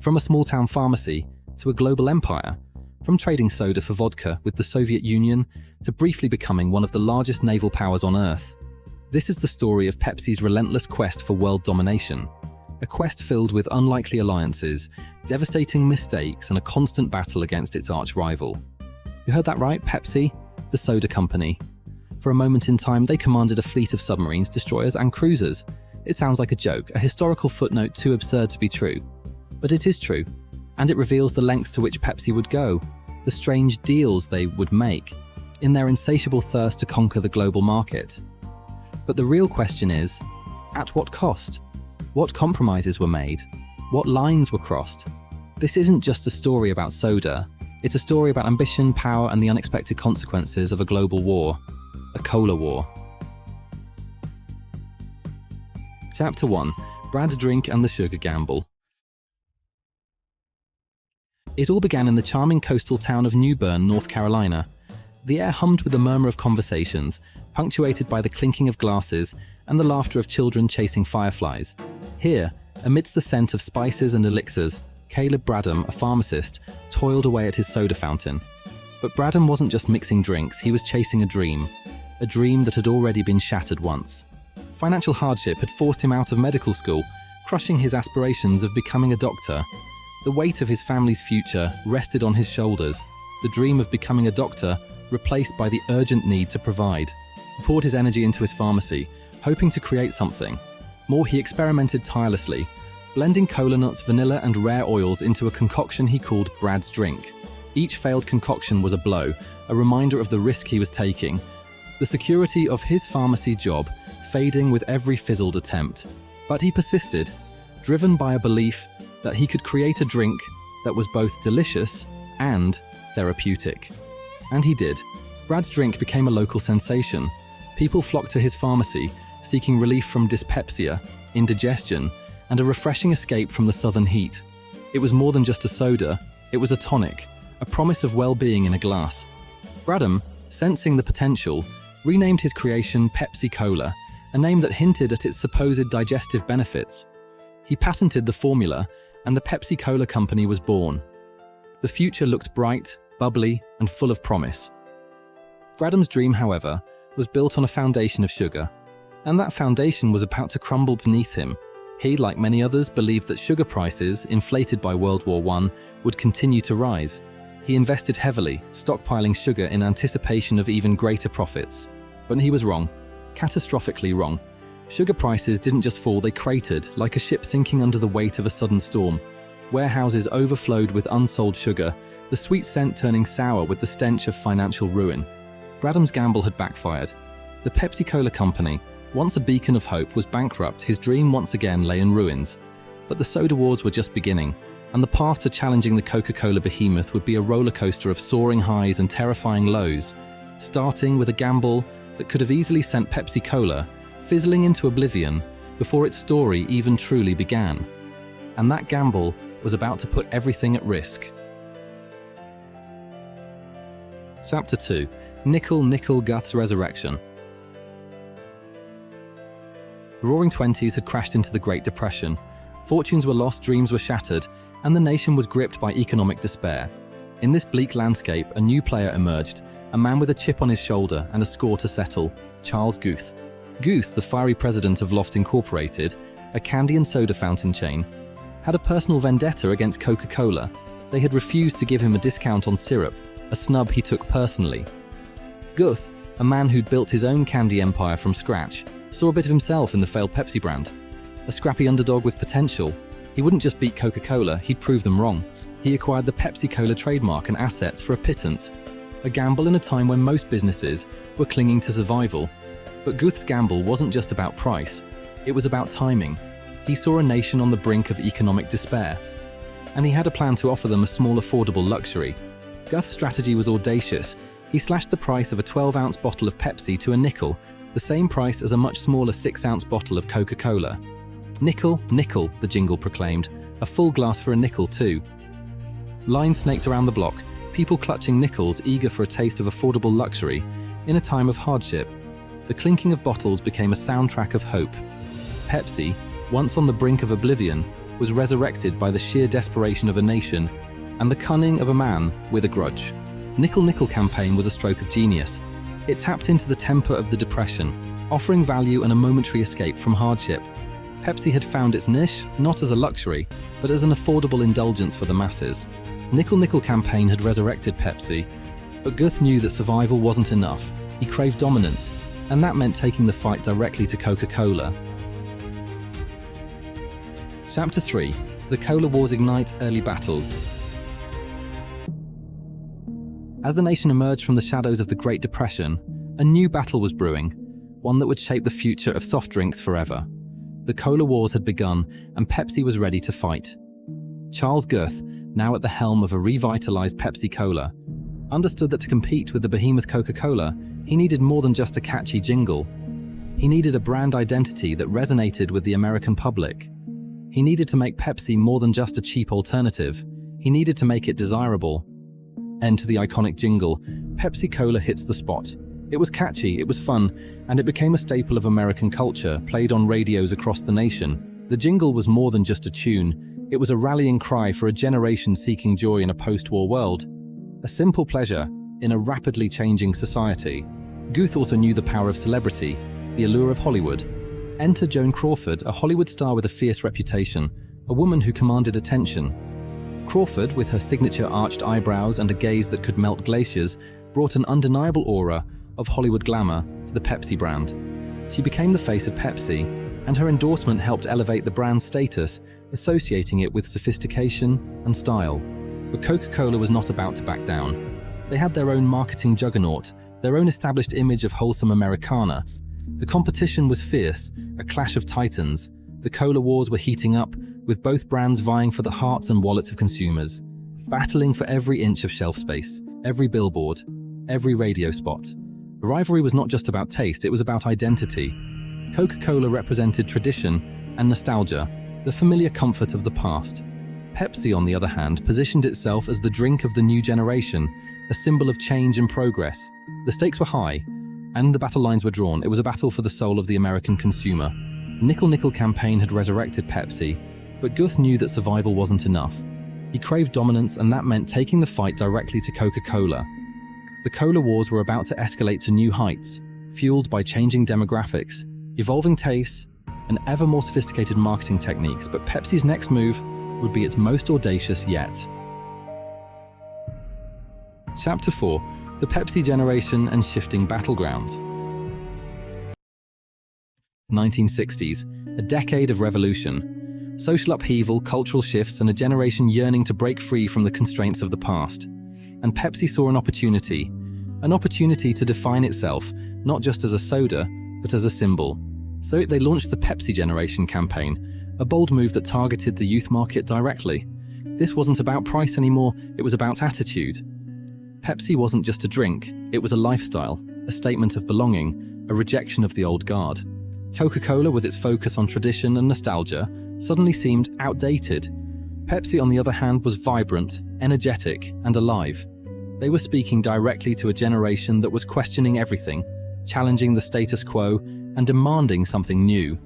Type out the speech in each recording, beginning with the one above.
From a small-town pharmacy to a global empire, from trading soda for vodka with the Soviet Union to briefly becoming one of the largest naval powers on Earth. This is the story of Pepsi's relentless quest for world domination, a quest filled with unlikely alliances, devastating mistakes, and a constant battle against its arch-rival. You heard that right, Pepsi, the soda company. For a moment in time, they commanded a fleet of submarines, destroyers, and cruisers. It sounds like a joke, a historical footnote too absurd to be true. But it is true, and it reveals the lengths to which Pepsi would go, the strange deals they would make, in their insatiable thirst to conquer the global market. But the real question is, at what cost? What compromises were made? What lines were crossed? This isn't just a story about soda, it's a story about ambition, power, and the unexpected consequences of a global war, a cola war. Chapter 1. Brad's Drink and the Sugar Gamble. It all began in the charming coastal town of New Bern, North Carolina. The air hummed with a murmur of conversations, punctuated by the clinking of glasses and the laughter of children chasing fireflies. Here, amidst the scent of spices and elixirs, Caleb Bradham, a pharmacist, toiled away at his soda fountain. But Bradham wasn't just mixing drinks, he was chasing a dream that had already been shattered once. Financial hardship had forced him out of medical school, crushing his aspirations of becoming a doctor. The weight of his family's future rested on his shoulders, the dream of becoming a doctor replaced by the urgent need to provide. He poured his energy into his pharmacy, hoping to create something. More, he experimented tirelessly, blending cola nuts, vanilla, and rare oils into a concoction he called Brad's Drink. Each failed concoction was a blow, a reminder of the risk he was taking, the security of his pharmacy job fading with every fizzled attempt. But he persisted, driven by a belief that he could create a drink that was both delicious and therapeutic. And he did. Brad's Drink became a local sensation. People flocked to his pharmacy, seeking relief from dyspepsia, indigestion, and a refreshing escape from the southern heat. It was more than just a soda, it was a tonic, a promise of well-being in a glass. Bradham, sensing the potential, renamed his creation Pepsi Cola, a name that hinted at its supposed digestive benefits. He patented the formula, and the Pepsi Cola company was born. The future looked bright, bubbly, and full of promise. Bradham's dream, however, was built on a foundation of sugar, and that foundation was about to crumble beneath him. He, like many others, believed that sugar prices, inflated by World War I, would continue to rise. He invested heavily, stockpiling sugar in anticipation of even greater profits. But he was wrong, catastrophically wrong. Sugar prices didn't just fall, they cratered, like a ship sinking under the weight of a sudden storm. Warehouses overflowed with unsold sugar, the sweet scent turning sour with the stench of financial ruin. Bradham's gamble had backfired. The Pepsi Cola company, once a beacon of hope, was bankrupt. His dream once again lay in ruins. But the soda wars were just beginning, and the path to challenging the Coca-Cola behemoth would be a roller coaster of soaring highs and terrifying lows, starting with a gamble that could have easily sent Pepsi Cola fizzling into oblivion before its story even truly began. And that gamble was about to put everything at risk. Chapter 2. Nickel Guth's Resurrection. The Roaring Twenties had crashed into the Great Depression. Fortunes were lost, dreams were shattered, and the nation was gripped by economic despair. In this bleak landscape, a new player emerged, a man with a chip on his shoulder and a score to settle, Charles Guth. Guth, the fiery president of Loft Incorporated, a candy and soda fountain chain, had a personal vendetta against Coca-Cola. They had refused to give him a discount on syrup, a snub he took personally. Guth, a man who'd built his own candy empire from scratch, saw a bit of himself in the failed Pepsi brand. A scrappy underdog with potential. He wouldn't just beat Coca-Cola, he'd prove them wrong. He acquired the Pepsi Cola trademark and assets for a pittance. A gamble in a time when most businesses were clinging to survival. But Guth's gamble wasn't just about price, it was about timing. He saw a nation on the brink of economic despair, and he had a plan to offer them a small, affordable luxury. Guth's strategy was audacious. He slashed the price of a 12-ounce bottle of Pepsi to a nickel, the same price as a much smaller 6-ounce bottle of Coca-Cola. Nickel, the jingle proclaimed. A full glass for a nickel, too. Lines snaked around the block, people clutching nickels, eager for a taste of affordable luxury. In a time of hardship, the clinking of bottles became a soundtrack of hope. Pepsi, once on the brink of oblivion, was resurrected by the sheer desperation of a nation and the cunning of a man with a grudge. Nickel Nickel campaign was a stroke of genius. It tapped into the temper of the Depression, offering value and a momentary escape from hardship. Pepsi had found its niche, not as a luxury, but as an affordable indulgence for the masses. Nickel Nickel campaign had resurrected Pepsi, but Guth knew that survival wasn't enough. He craved dominance, and that meant taking the fight directly to Coca-Cola. Chapter 3. The Cola Wars Ignite Early Battles. As the nation emerged from the shadows of the Great Depression, a new battle was brewing, one that would shape the future of soft drinks forever. The Cola Wars had begun, and Pepsi was ready to fight. Charles Guth, now at the helm of a revitalized Pepsi Cola, understood that to compete with the behemoth Coca-Cola, he needed more than just a catchy jingle. He needed a brand identity that resonated with the American public. He needed to make Pepsi more than just a cheap alternative. He needed to make it desirable. Enter the iconic jingle, Pepsi Cola hits the spot. It was catchy, it was fun, and it became a staple of American culture, played on radios across the nation. The jingle was more than just a tune. It was a rallying cry for a generation seeking joy in a post-war world. A simple pleasure in a rapidly changing society. Guth also knew the power of celebrity, the allure of Hollywood. Enter Joan Crawford, a Hollywood star with a fierce reputation, a woman who commanded attention. Crawford, with her signature arched eyebrows and a gaze that could melt glaciers, brought an undeniable aura of Hollywood glamour to the Pepsi brand. She became the face of Pepsi, and her endorsement helped elevate the brand's status, associating it with sophistication and style. But Coca-Cola was not about to back down. They had their own marketing juggernaut, their own established image of wholesome Americana. The competition was fierce, a clash of titans. The Cola Wars were heating up, with both brands vying for the hearts and wallets of consumers, battling for every inch of shelf space, every billboard, every radio spot. The rivalry was not just about taste, it was about identity. Coca-Cola represented tradition and nostalgia, the familiar comfort of the past. Pepsi, on the other hand, positioned itself as the drink of the new generation, a symbol of change and progress. The stakes were high, and the battle lines were drawn. It was a battle for the soul of the American consumer. Nickel Nickel campaign had resurrected Pepsi, but Guth knew that survival wasn't enough. He craved dominance, and that meant taking the fight directly to Coca-Cola. The Cola Wars were about to escalate to new heights, fueled by changing demographics, evolving tastes, and ever more sophisticated marketing techniques, but Pepsi's next move would be its most audacious yet. Chapter 4. The Pepsi Generation and Shifting Battlegrounds. 1960s, a decade of revolution. Social upheaval, cultural shifts, and a generation yearning to break free from the constraints of the past. And Pepsi saw an opportunity to define itself, not just as a soda, but as a symbol. So they launched the Pepsi Generation campaign, a bold move that targeted the youth market directly. This wasn't about price anymore, it was about attitude. Pepsi wasn't just a drink, it was a lifestyle, a statement of belonging, a rejection of the old guard. Coca-Cola, with its focus on tradition and nostalgia, suddenly seemed outdated. Pepsi, on the other hand, was vibrant, energetic, and alive. They were speaking directly to a generation that was questioning everything, challenging the status quo, and demanding something new.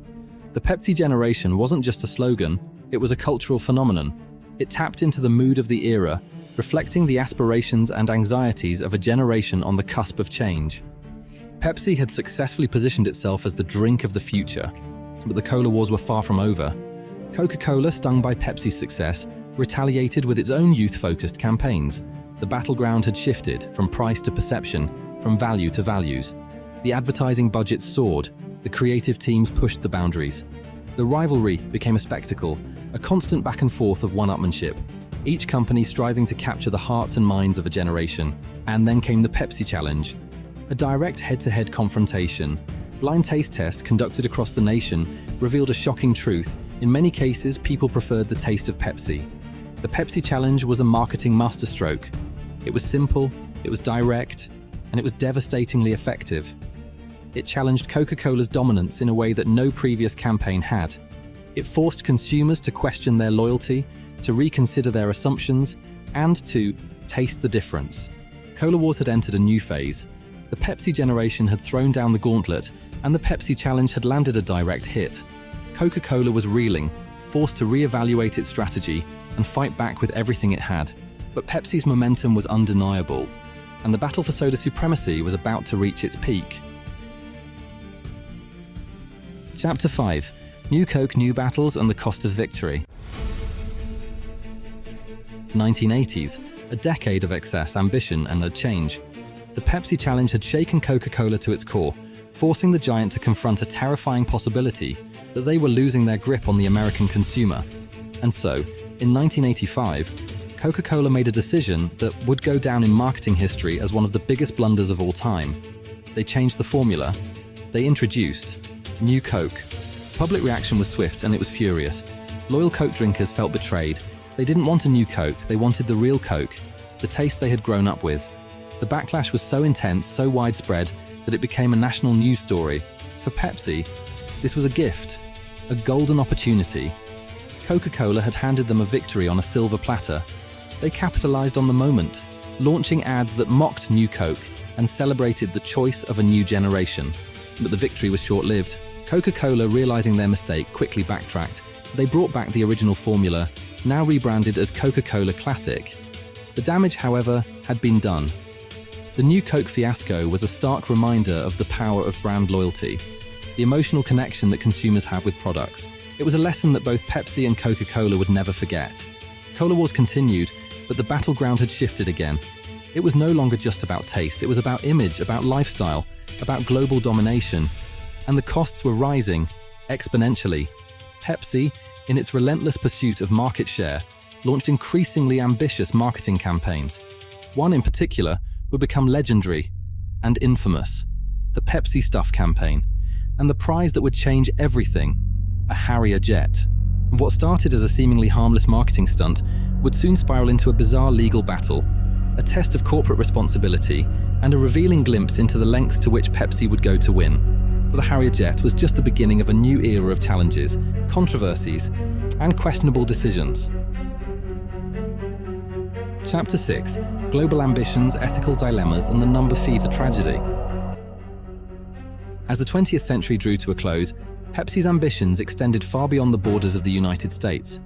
The Pepsi Generation wasn't just a slogan, it was a cultural phenomenon. It tapped into the mood of the era, reflecting the aspirations and anxieties of a generation on the cusp of change. Pepsi had successfully positioned itself as the drink of the future, but the Cola Wars were far from over. Coca-Cola, stung by Pepsi's success, retaliated with its own youth-focused campaigns. The battleground had shifted from price to perception, from value to values. The advertising budgets soared, the creative teams pushed the boundaries. The rivalry became a spectacle, a constant back and forth of one-upmanship, each company striving to capture the hearts and minds of a generation. And then came the Pepsi Challenge, a direct head-to-head confrontation. Blind taste tests conducted across the nation revealed a shocking truth. In many cases, people preferred the taste of Pepsi. The Pepsi Challenge was a marketing masterstroke. It was simple, it was direct, and it was devastatingly effective. It challenged Coca-Cola's dominance in a way that no previous campaign had. It forced consumers to question their loyalty, to reconsider their assumptions, and to taste the difference. Cola Wars had entered a new phase. The Pepsi Generation had thrown down the gauntlet, and the Pepsi Challenge had landed a direct hit. Coca-Cola was reeling, forced to reevaluate its strategy and fight back with everything it had. But Pepsi's momentum was undeniable, and the battle for soda supremacy was about to reach its peak. Chapter 5: New Coke, New Battles and the Cost of Victory. 1980s, a decade of excess, ambition and a change. The Pepsi challenge had shaken Coca-Cola to its core, forcing the giant to confront a terrifying possibility that they were losing their grip on the American consumer. And so, in 1985, Coca-Cola made a decision that would go down in marketing history as one of the biggest blunders of all time. They changed the formula. They introduced New Coke. Public reaction was swift and it was furious. Loyal Coke drinkers felt betrayed. They didn't want a new Coke, they wanted the real Coke, the taste they had grown up with. The backlash was so intense, so widespread, that it became a national news story. For Pepsi, this was a gift, a golden opportunity. Coca-Cola had handed them a victory on a silver platter. They capitalized on the moment, launching ads that mocked New Coke and celebrated the choice of a new generation. But the victory was short-lived. Coca-Cola, realizing their mistake, quickly backtracked. They brought back the original formula, now rebranded as Coca-Cola Classic. The damage, however, had been done. The New Coke fiasco was a stark reminder of the power of brand loyalty, the emotional connection that consumers have with products. It was a lesson that both Pepsi and Coca-Cola would never forget. Cola wars continued, but the battleground had shifted again. It was no longer just about taste, it was about image, about lifestyle, about global domination. And the costs were rising, exponentially. Pepsi, in its relentless pursuit of market share, launched increasingly ambitious marketing campaigns. One in particular would become legendary and infamous: the Pepsi Stuff campaign, and the prize that would change everything: a Harrier Jet. What started as a seemingly harmless marketing stunt would soon spiral into a bizarre legal battle, a test of corporate responsibility, and a revealing glimpse into the lengths to which Pepsi would go to win. For the Harrier Jet was just the beginning of a new era of challenges, controversies, and questionable decisions. Chapter 6: Global Ambitions, Ethical Dilemmas, and the Number Fever Tragedy. As the 20th century drew to a close, Pepsi's ambitions extended far beyond the borders of the United States.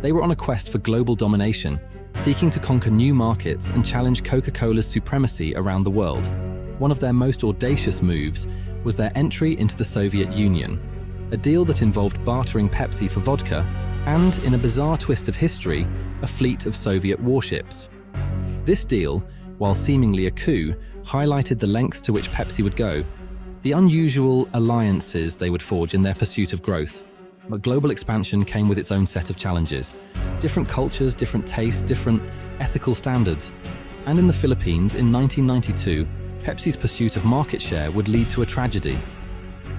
They were on a quest for global domination, seeking to conquer new markets and challenge Coca-Cola's supremacy around the world. One of their most audacious moves was their entry into the Soviet Union, a deal that involved bartering Pepsi for vodka and, in a bizarre twist of history, a fleet of Soviet warships. This deal, while seemingly a coup, highlighted the lengths to which Pepsi would go, the unusual alliances they would forge in their pursuit of growth. But global expansion came with its own set of challenges. Different cultures, different tastes, different ethical standards. And in the Philippines, in 1992, Pepsi's pursuit of market share would lead to a tragedy.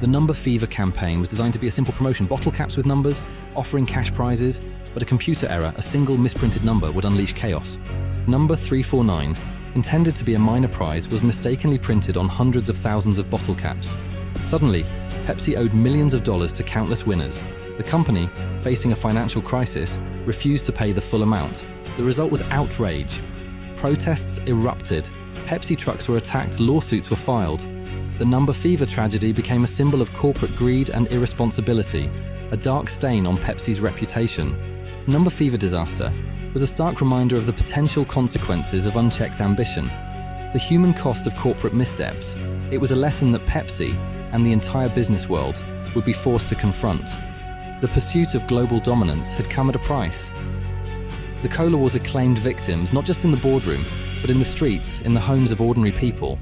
The Number Fever campaign was designed to be a simple promotion, bottle caps with numbers, offering cash prizes, but a computer error, a single misprinted number, would unleash chaos. Number 349, intended to be a minor prize, was mistakenly printed on hundreds of thousands of bottle caps. Suddenly, Pepsi owed millions of dollars to countless winners. The company, facing a financial crisis, refused to pay the full amount. The result was outrage. Protests erupted. Pepsi trucks were attacked, lawsuits were filed. The Number Fever tragedy became a symbol of corporate greed and irresponsibility, a dark stain on Pepsi's reputation. Number Fever disaster was a stark reminder of the potential consequences of unchecked ambition, the human cost of corporate missteps. It was a lesson that Pepsi and the entire business world would be forced to confront. The pursuit of global dominance had come at a price. The Cola Wars had claimed victims, not just in the boardroom, but in the streets, in the homes of ordinary people.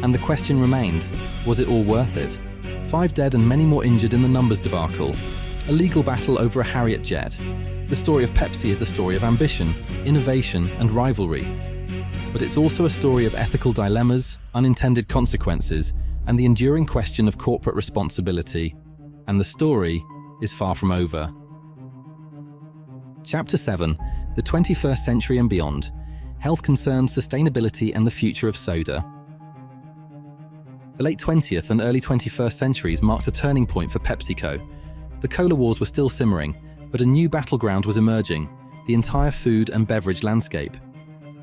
And the question remained, was it all worth it? 5 dead and many more injured in the numbers debacle. A legal battle over a Harrier Jet. The story of Pepsi is a story of ambition, innovation, and rivalry. But it's also a story of ethical dilemmas, unintended consequences, and the enduring question of corporate responsibility. And the story is far from over. Chapter 7: The 21st Century and Beyond. Health Concerns, Sustainability, and the Future of Soda. The late 20th and early 21st centuries marked a turning point for PepsiCo. The Cola Wars were still simmering, but a new battleground was emerging: the entire food and beverage landscape.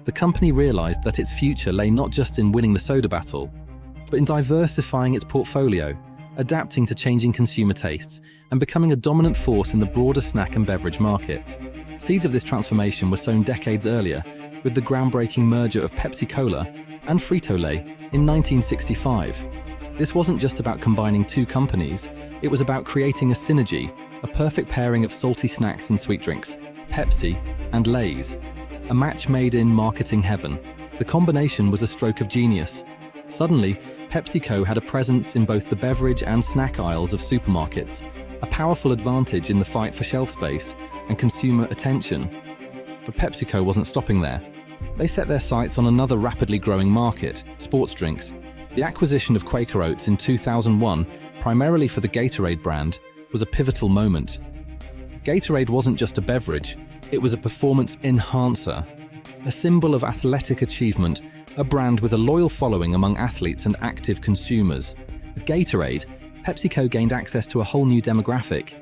The company realized that its future lay not just in winning the soda battle, but in diversifying its portfolio, adapting to changing consumer tastes and becoming a dominant force in the broader snack and beverage market. Seeds of this transformation were sown decades earlier with the groundbreaking merger of Pepsi Cola and Frito-Lay in 1965. This wasn't just about combining two companies, it was about creating a synergy, a perfect pairing of salty snacks and sweet drinks, Pepsi and Lay's. A match made in marketing heaven. The combination was a stroke of genius. Suddenly, PepsiCo had a presence in both the beverage and snack aisles of supermarkets, a powerful advantage in the fight for shelf space and consumer attention. But PepsiCo wasn't stopping there. They set their sights on another rapidly growing market, sports drinks. The acquisition of Quaker Oats in 2001, primarily for the Gatorade brand, was a pivotal moment. Gatorade wasn't just a beverage, it was a performance enhancer, a symbol of athletic achievement, a brand with a loyal following among athletes and active consumers. With Gatorade, PepsiCo gained access to a whole new demographic,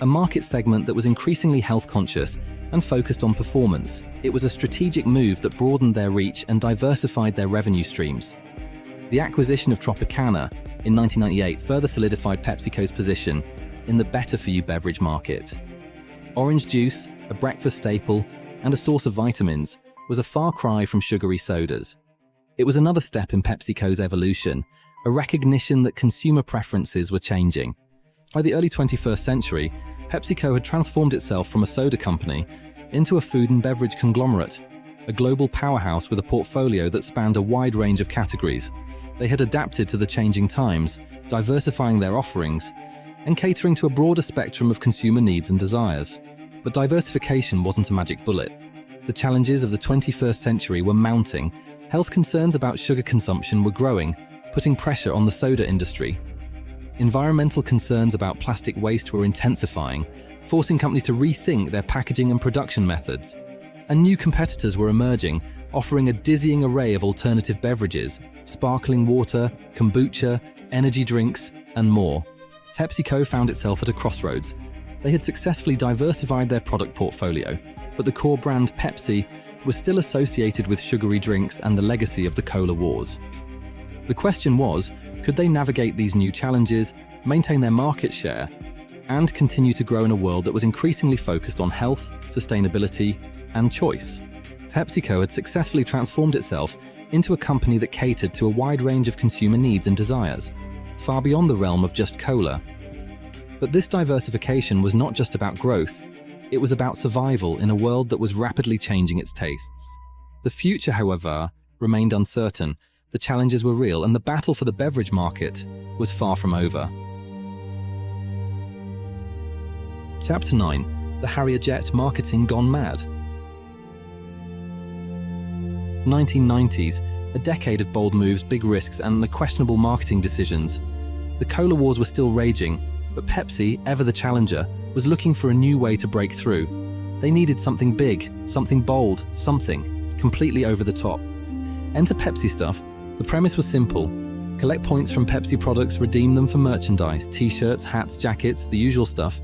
a market segment that was increasingly health-conscious and focused on performance. It was a strategic move that broadened their reach and diversified their revenue streams. The acquisition of Tropicana in 1998 further solidified PepsiCo's position in the better-for-you beverage market. Orange juice, a breakfast staple, and a source of vitamins, was a far cry from sugary sodas. It was another step in PepsiCo's evolution, a recognition that consumer preferences were changing. By the early 21st century, PepsiCo had transformed itself from a soda company into a food and beverage conglomerate, a global powerhouse with a portfolio that spanned a wide range of categories. They had adapted to the changing times, diversifying their offerings, and catering to a broader spectrum of consumer needs and desires. But diversification wasn't a magic bullet. The challenges of the 21st century were mounting. Health concerns about sugar consumption were growing, putting pressure on the soda industry. Environmental concerns about plastic waste were intensifying, forcing companies to rethink their packaging and production methods. And new competitors were emerging, offering a dizzying array of alternative beverages, sparkling water, kombucha, energy drinks, and more. PepsiCo found itself at a crossroads. They had successfully diversified their product portfolio, but the core brand Pepsi was still associated with sugary drinks and the legacy of the cola wars. The question was, could they navigate these new challenges, maintain their market share, and continue to grow in a world that was increasingly focused on health, sustainability, and choice? PepsiCo had successfully transformed itself into a company that catered to a wide range of consumer needs and desires, far beyond the realm of just cola. But this diversification was not just about growth, it was about survival in a world that was rapidly changing its tastes. The future, however, remained uncertain, the challenges were real, and the battle for the beverage market was far from over. Chapter 9. The Harrier Jet Marketing Gone Mad. 1990s, a decade of bold moves, big risks, and the questionable marketing decisions. The cola wars were still raging, but Pepsi, ever the challenger, was looking for a new way to break through. They needed something big, something bold, something completely over the top. Enter Pepsi Stuff. The premise was simple. Collect points from Pepsi products, redeem them for merchandise, t-shirts, hats, jackets, the usual stuff.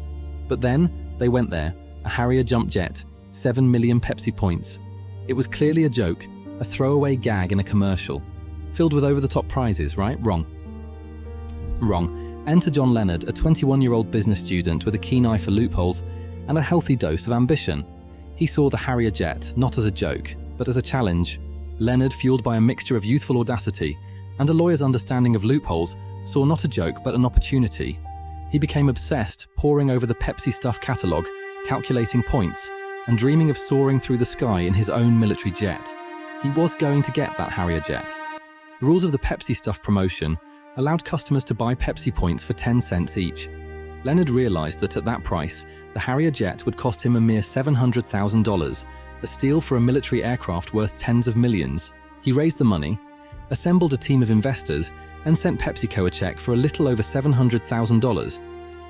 But then, they went there. A Harrier jump jet, 7 million Pepsi points. It was clearly a joke, a throwaway gag in a commercial. Filled with over-the-top prizes, right? Wrong. Enter John Leonard, a 21-year-old business student with a keen eye for loopholes and a healthy dose of ambition. He saw the Harrier Jet not as a joke, but as a challenge. Leonard, fueled by a mixture of youthful audacity and a lawyer's understanding of loopholes, saw not a joke but an opportunity. He became obsessed, poring over the Pepsi Stuff catalogue, calculating points, and dreaming of soaring through the sky in his own military jet. He was going to get that Harrier Jet. The rules of the Pepsi Stuff promotion allowed customers to buy Pepsi points for 10 cents each. Leonard realized that at that price, the Harrier Jet would cost him a mere $700,000, a steal for a military aircraft worth tens of millions. He raised the money, assembled a team of investors, and sent PepsiCo a check for a little over $700,000,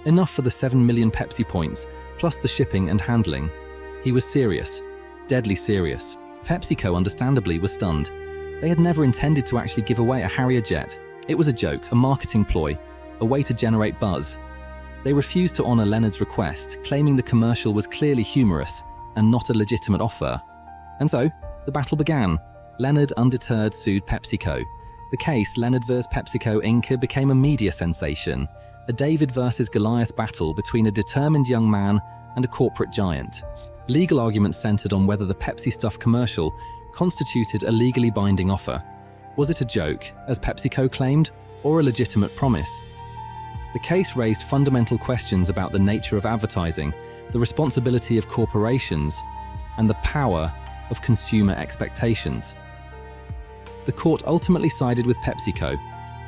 enough for the 7 million Pepsi points, plus the shipping and handling. He was serious, deadly serious. PepsiCo, understandably, was stunned. They had never intended to actually give away a Harrier Jet. It was a joke, a marketing ploy, a way to generate buzz. They refused to honor Leonard's request, claiming the commercial was clearly humorous and not a legitimate offer. And so, the battle began. Leonard, undeterred, sued PepsiCo. The case, Leonard vs. PepsiCo Inc., became a media sensation, a David versus Goliath battle between a determined young man and a corporate giant. Legal arguments centered on whether the Pepsi Stuff commercial constituted a legally binding offer. Was it a joke, as PepsiCo claimed, or a legitimate promise? The case raised fundamental questions about the nature of advertising, the responsibility of corporations, and the power of consumer expectations. The court ultimately sided with PepsiCo,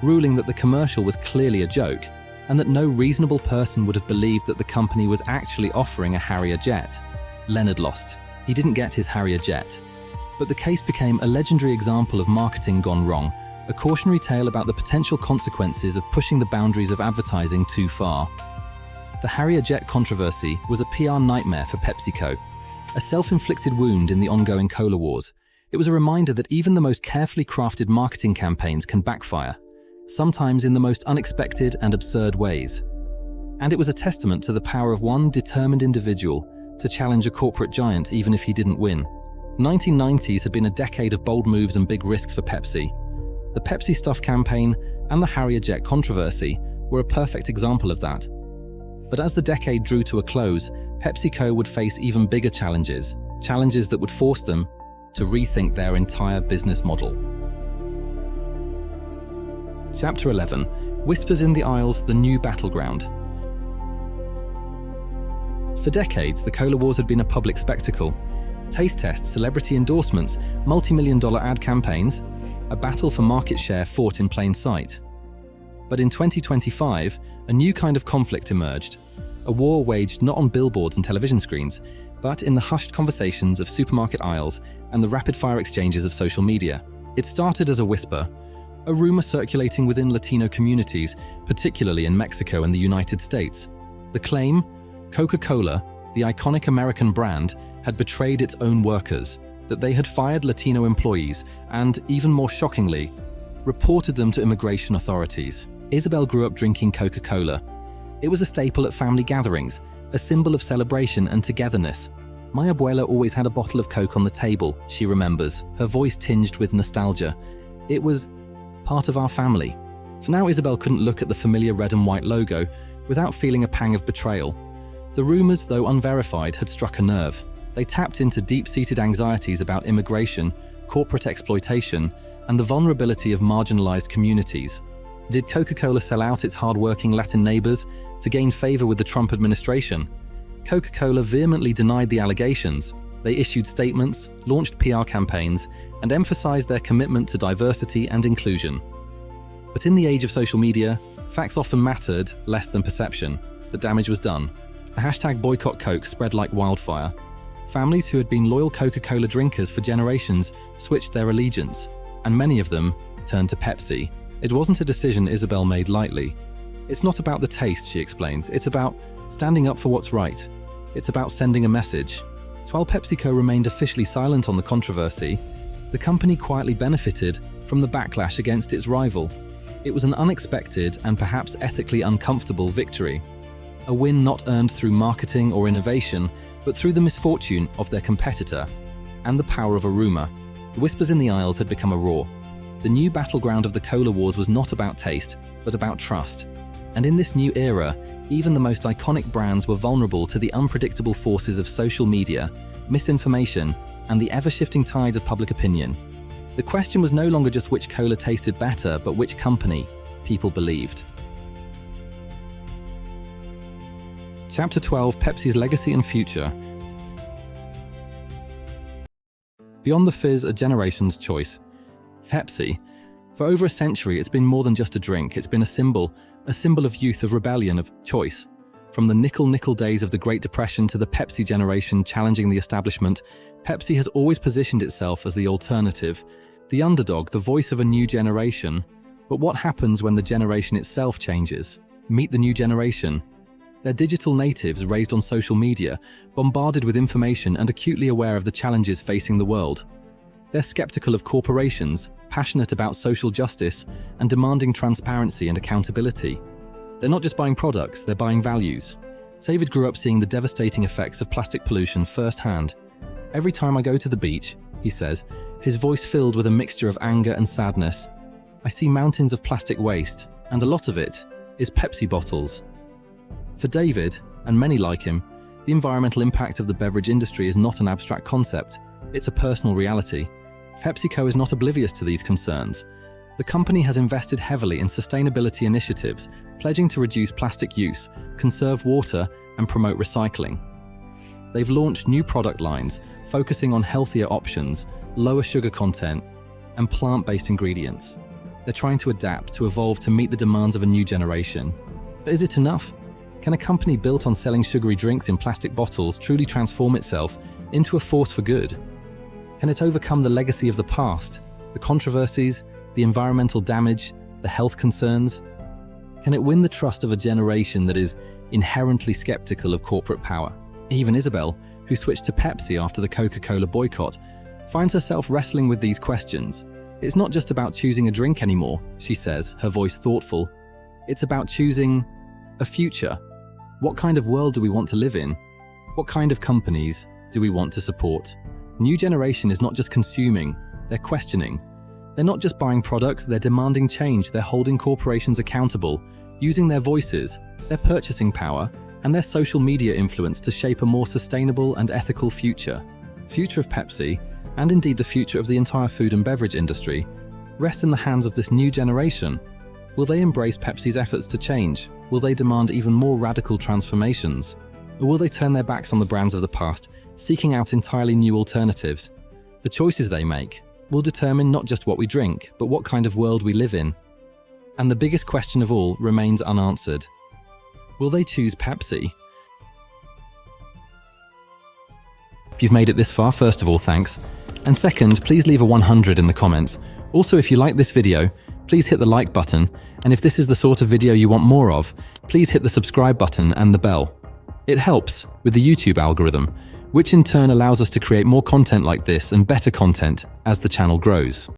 ruling that the commercial was clearly a joke and that no reasonable person would have believed that the company was actually offering a Harrier Jet. Leonard lost. He didn't get his Harrier Jet. But the case became a legendary example of marketing gone wrong, a cautionary tale about the potential consequences of pushing the boundaries of advertising too far. The Harrier Jet controversy was a PR nightmare for PepsiCo, a self-inflicted wound in the ongoing cola wars. It was a reminder that even the most carefully crafted marketing campaigns can backfire, sometimes in the most unexpected and absurd ways. And it was a testament to the power of one determined individual to challenge a corporate giant even if he didn't win. The 1990s had been a decade of bold moves and big risks for Pepsi. The Pepsi Stuff campaign and the Harrier Jet controversy were a perfect example of that. But as the decade drew to a close, PepsiCo would face even bigger challenges that would force them to rethink their entire business model. Chapter 11. Whispers in the Aisles, the New Battleground. For decades, the cola wars had been a public spectacle. Taste tests, celebrity endorsements, multi-million-dollar ad campaigns, a battle for market share fought in plain sight. But in 2025, a new kind of conflict emerged, a war waged not on billboards and television screens, but in the hushed conversations of supermarket aisles and the rapid-fire exchanges of social media. It started as a whisper, a rumor circulating within Latino communities, particularly in Mexico and the United States. The claim, Coca-Cola, the iconic American brand, had betrayed its own workers, that they had fired Latino employees and, even more shockingly, reported them to immigration authorities. Isabel grew up drinking Coca-Cola. It was a staple at family gatherings, a symbol of celebration and togetherness. My abuela always had a bottle of Coke on the table, she remembers, her voice tinged with nostalgia. It was part of our family. For now, Isabel couldn't look at the familiar red and white logo without feeling a pang of betrayal. The rumors, though unverified, had struck a nerve. They tapped into deep-seated anxieties about immigration, corporate exploitation, and the vulnerability of marginalized communities. Did Coca-Cola sell out its hard-working Latin neighbors to gain favor with the Trump administration? Coca-Cola vehemently denied the allegations. They issued statements, launched PR campaigns, and emphasized their commitment to diversity and inclusion. But in the age of social media, facts often mattered less than perception. The damage was done. The hashtag boycott Coke spread like wildfire. Families who had been loyal Coca-Cola drinkers for generations switched their allegiance, and many of them turned to Pepsi. It wasn't a decision Isabel made lightly. It's not about the taste, she explains. It's about standing up for what's right. It's about sending a message. So while PepsiCo remained officially silent on the controversy, the company quietly benefited from the backlash against its rival. It was an unexpected and perhaps ethically uncomfortable victory. A win not earned through marketing or innovation, but through the misfortune of their competitor and the power of a rumor. The whispers in the aisles had become a roar. The new battleground of the cola wars was not about taste, but about trust. And in this new era, even the most iconic brands were vulnerable to the unpredictable forces of social media, misinformation, and the ever-shifting tides of public opinion. The question was no longer just which cola tasted better, but which company people believed. Chapter 12, Pepsi's Legacy and Future. Beyond the fizz, a generation's choice. Pepsi. For over a century, it's been more than just a drink. It's been a symbol of youth, of rebellion, of choice. From the nickel days of the Great Depression to the Pepsi generation challenging the establishment, Pepsi has always positioned itself as the alternative, the underdog, the voice of a new generation. But what happens when the generation itself changes? Meet the new generation. They're digital natives raised on social media, bombarded with information and acutely aware of the challenges facing the world. They're skeptical of corporations, passionate about social justice, and demanding transparency and accountability. They're not just buying products, they're buying values. David grew up seeing the devastating effects of plastic pollution firsthand. Every time I go to the beach, he says, his voice filled with a mixture of anger and sadness. I see mountains of plastic waste, and a lot of it is Pepsi bottles. For David, and many like him, the environmental impact of the beverage industry is not an abstract concept, it's a personal reality. PepsiCo is not oblivious to these concerns. The company has invested heavily in sustainability initiatives, pledging to reduce plastic use, conserve water, and promote recycling. They've launched new product lines, focusing on healthier options, lower sugar content, and plant-based ingredients. They're trying to adapt, to evolve to meet the demands of a new generation. But is it enough? Can a company built on selling sugary drinks in plastic bottles truly transform itself into a force for good? Can it overcome the legacy of the past, the controversies, the environmental damage, the health concerns? Can it win the trust of a generation that is inherently skeptical of corporate power? Even Isabel, who switched to Pepsi after the Coca-Cola boycott, finds herself wrestling with these questions. It's not just about choosing a drink anymore, she says, her voice thoughtful. It's about choosing a future. What kind of world do we want to live in? What kind of companies do we want to support? New generation is not just consuming, they're questioning. They're not just buying products, they're demanding change, they're holding corporations accountable, using their voices, their purchasing power, and their social media influence to shape a more sustainable and ethical future. Future of Pepsi, and indeed the future of the entire food and beverage industry, rests in the hands of this new generation. Will they embrace Pepsi's efforts to change? Will they demand even more radical transformations? Or will they turn their backs on the brands of the past, seeking out entirely new alternatives? The choices they make will determine not just what we drink, but what kind of world we live in. And the biggest question of all remains unanswered. Will they choose Pepsi? If you've made it this far, first of all, thanks. And second, please leave a 100 in the comments. Also, if you like this video, please hit the like button. And if this is the sort of video you want more of, please hit the subscribe button and the bell. It helps with the YouTube algorithm, which in turn allows us to create more content like this and better content as the channel grows.